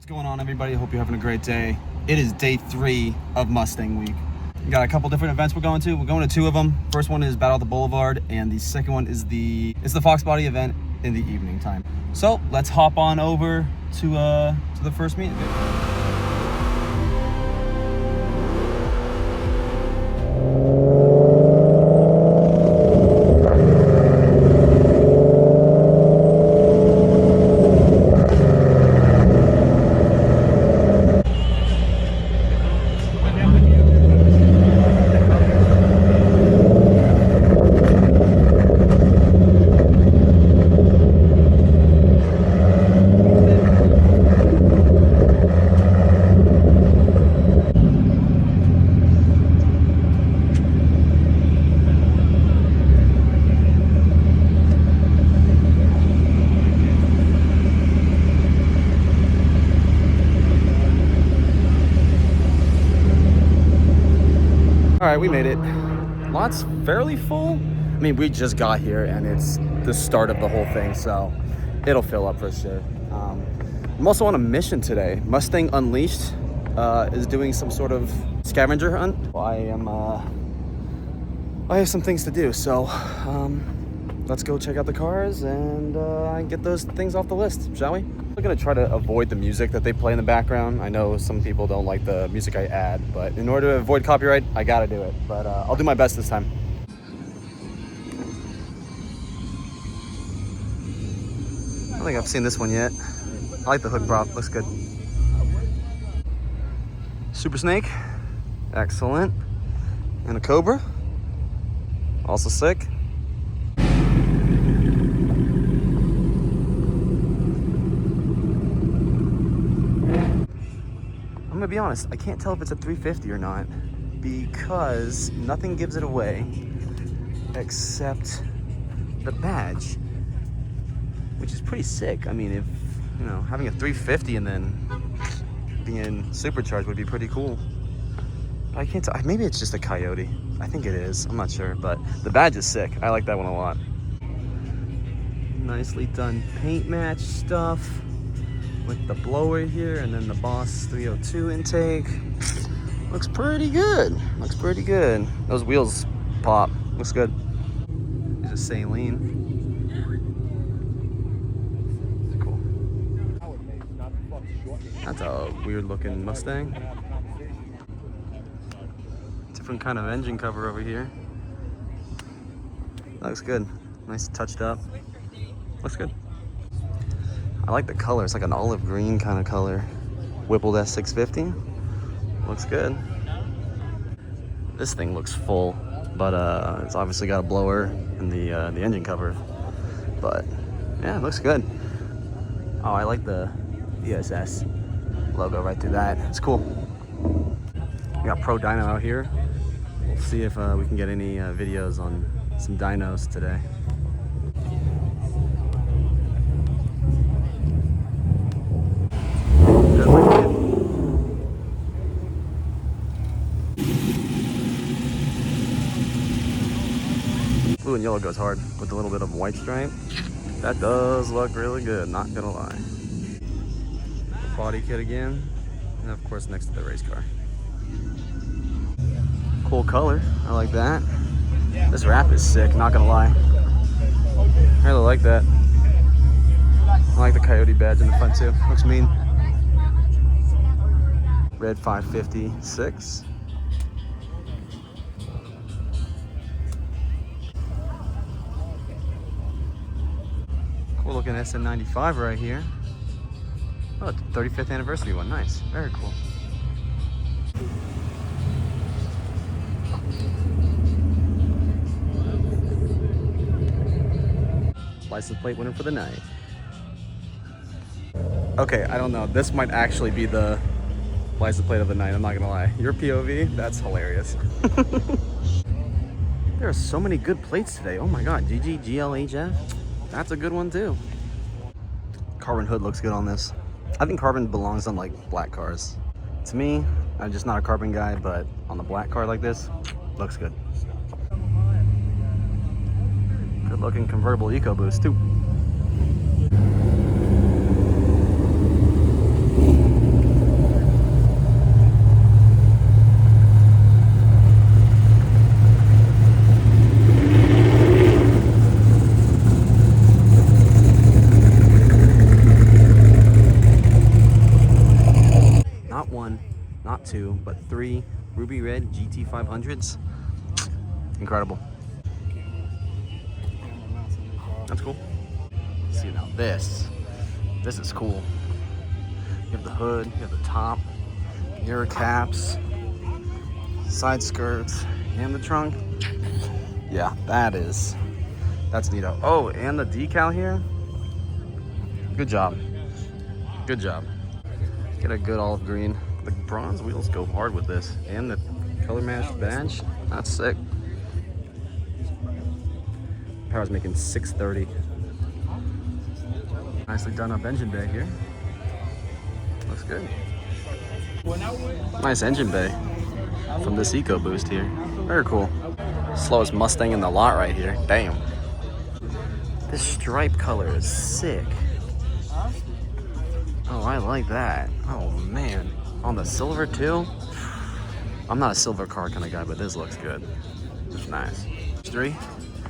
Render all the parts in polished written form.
What's going on, everybody? Hope you're having a great day. It is day 3 of Mustang week. We got a couple different events we're going to. We're going to 2 of them. First one is Battle at the Boulevard, and the second one is the Fox Body event in the evening time. So let's hop on over to the first meet. All right, we made it. Lot's fairly full. I mean, we just got here and it's the start of the whole thing, so it'll fill up for sure. I'm also on a mission today. Mustang Unleashed is doing some sort of scavenger hunt. I have some things to do, so let's go check out the cars and get those things off the list, shall we? I'm gonna try to avoid the music that they play in the background. I know some people don't like the music I add, but in order to avoid copyright, I gotta do it. But I'll do my best this time. I don't think I've seen this one yet. I like the hood prop, looks good. Super Snake, excellent. And a Cobra, also sick. I'm gonna be honest, I can't tell if it's a 350 or not because nothing gives it away except the badge, which is pretty sick. I mean, if, you know, having a 350 and then being supercharged would be pretty cool. I can't tell, maybe it's just a Coyote. I think it is, I'm not sure, but the badge is sick. I like that one a lot. Nicely done paint match stuff with the blower here and then the Boss 302 intake. Looks pretty good. Looks pretty good. Those wheels pop. Looks good. There's a saline. Cool. That's a weird looking Mustang. Different kind of engine cover over here. Looks good. Nice touched up. Looks good. I like the color. It's like an olive green kind of color. Whippled S650. Looks good. This thing looks full, but it's obviously got a blower and the engine cover. But yeah, it looks good. Oh, I like the ESS logo right through that. It's cool. We got Pro Dyno out here. We'll see if we can get any videos on some dynos today. Blue and yellow goes hard with a little bit of white stripe. That does look really good, not gonna lie. The body kit again, and of course next to the race car. Cool color, I like that. This wrap is sick, not gonna lie. I really like that. I like the Coyote badge in the front too, looks mean. Red 556. Cool looking SN95 right here. Oh, it's the 35th anniversary one. Nice. Very cool. License plate winner for the night. Okay, I don't know. This might actually be the license plate of the night. I'm not gonna lie. Your POV, that's hilarious. There are so many good plates today. Oh my god. GG GLHF. That's a good one too. Carbon hood looks good on this. I think carbon belongs on like black cars. To me, I'm just not a carbon guy, but on the black car like this, looks good. Good looking convertible EcoBoost too. not 2, but 3 ruby red GT500s. Incredible. That's cool. See now this is cool. You have the hood, you have the top, mirror caps, side skirts, and the trunk. Yeah, that's neato. Oh, and the decal here. Good job. Good job. Get a good olive green. The bronze wheels go hard with this. And the color matched badge. That's sick. Power's making 630. Nicely done up engine bay here. Looks good. Nice engine bay from this EcoBoost here. Very cool. Slowest Mustang in the lot right here. Damn. This stripe color is sick. Oh, I like that. Oh man. On the silver too? I'm not a silver car kind of guy, but this looks good. It's nice. 3.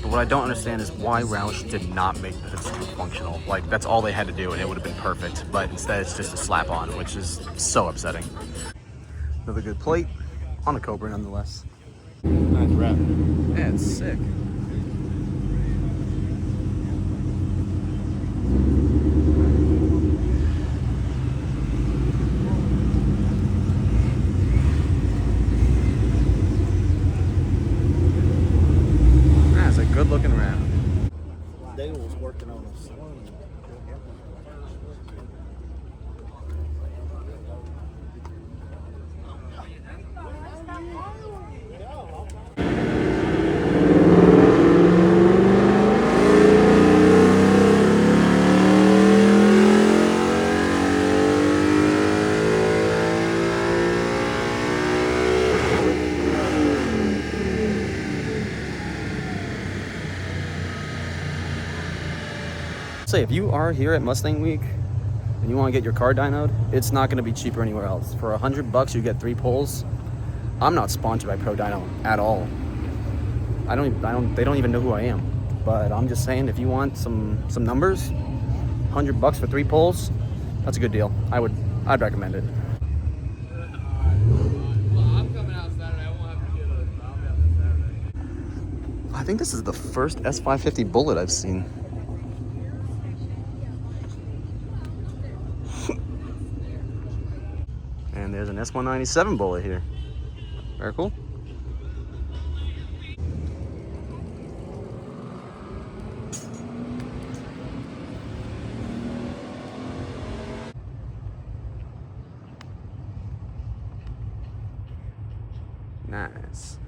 But what I don't understand is why Roush did not make this functional. Like, that's all they had to do and it would have been perfect. But instead it's just a slap on, which is so upsetting. Another good plate on the Cobra nonetheless. Nice wrap. Yeah, it's sick. That's a good looking wrap. Dale was working on us. Say, if you are here at Mustang Week and you want to get your car dynoed, it's not going to be cheaper anywhere else. For $100 you get 3 pulls. I'm not sponsored by ProDyno at all. They don't even know who I am. But I'm just saying, if you want some numbers, $100 for 3 pulls, that's a good deal. I'd recommend it. I'm coming out Saturday. I won't have to get it. I'll be out there Saturday. I think this is the first S550 Bullet I've seen. And there's an S197 Bullet here. Very cool. Nice.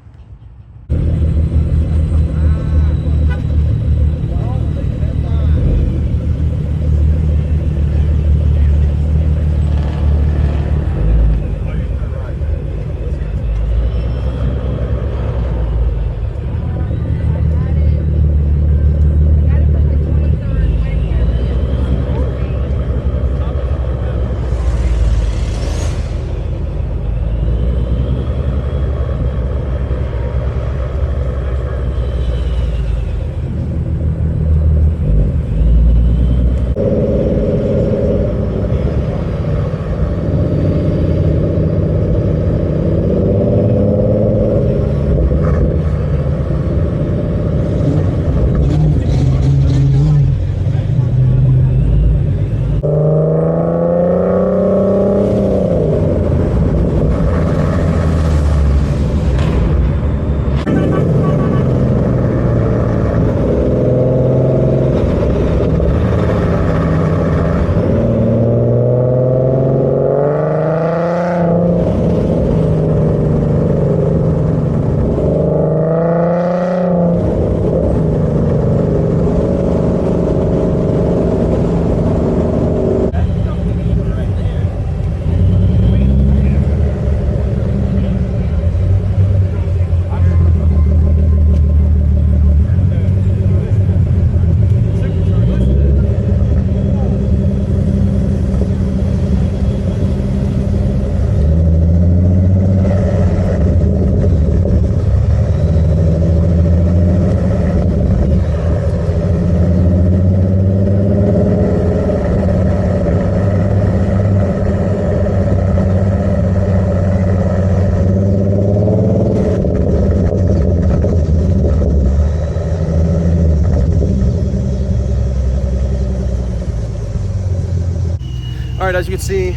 as you can see,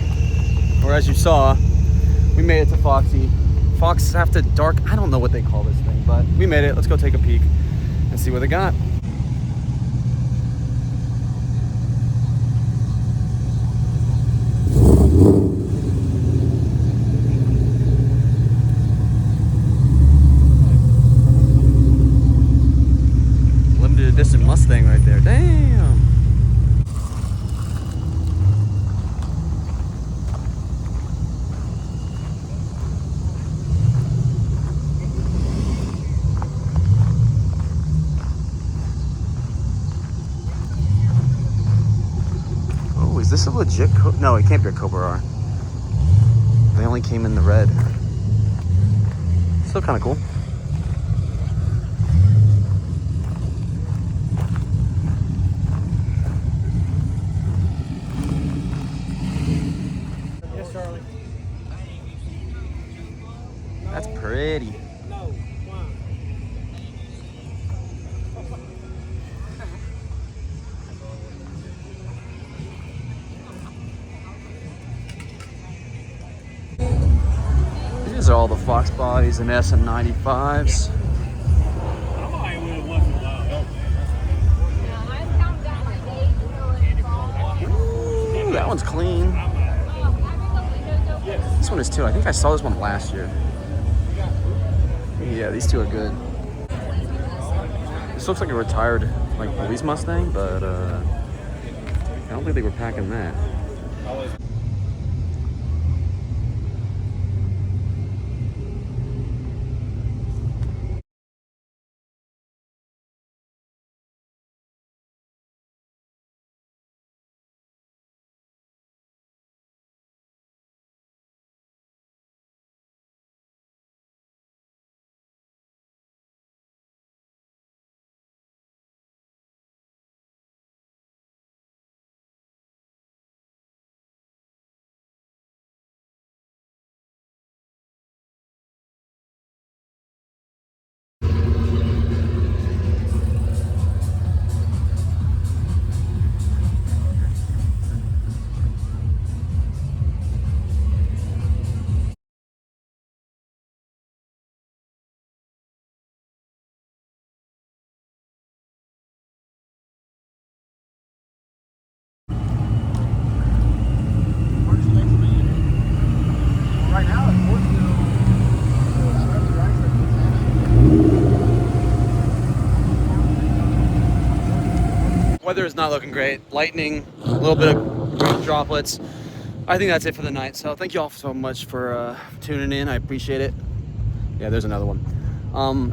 or as you saw, we made it to Foxy. Fox after dark, I don't know what they call this thing, but we made it. Let's go take a peek and see what they got. Limited edition Mustang right there, damn. Is this a legit no, it can't be a Cobra R. They only came in the red. Still kind of cool. Yes, Charlie. That's pretty. No. Wow. These are all the Fox bodies and SM95s. Ooh, that one's clean. This one is too. I think I saw this one last year. Yeah, these two are good. This looks like a retired like police Mustang, but I don't think they were packing that. Weather is not looking great. Lightning, a little bit of rain droplets. I think that's it for the night. So thank you all so much for tuning in. I appreciate it. Yeah, there's another one.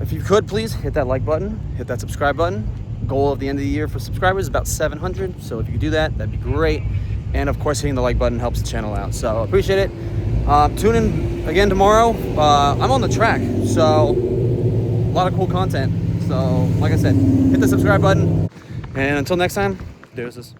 If you could, please hit that like button, hit that subscribe button. Goal at the end of the year for subscribers is about 700. So if you could do that, that'd be great. And of course, hitting the like button helps the channel out. So appreciate it. Tune in again tomorrow. I'm on the track, so a lot of cool content. So like I said, hit the subscribe button. And until next time, deuces.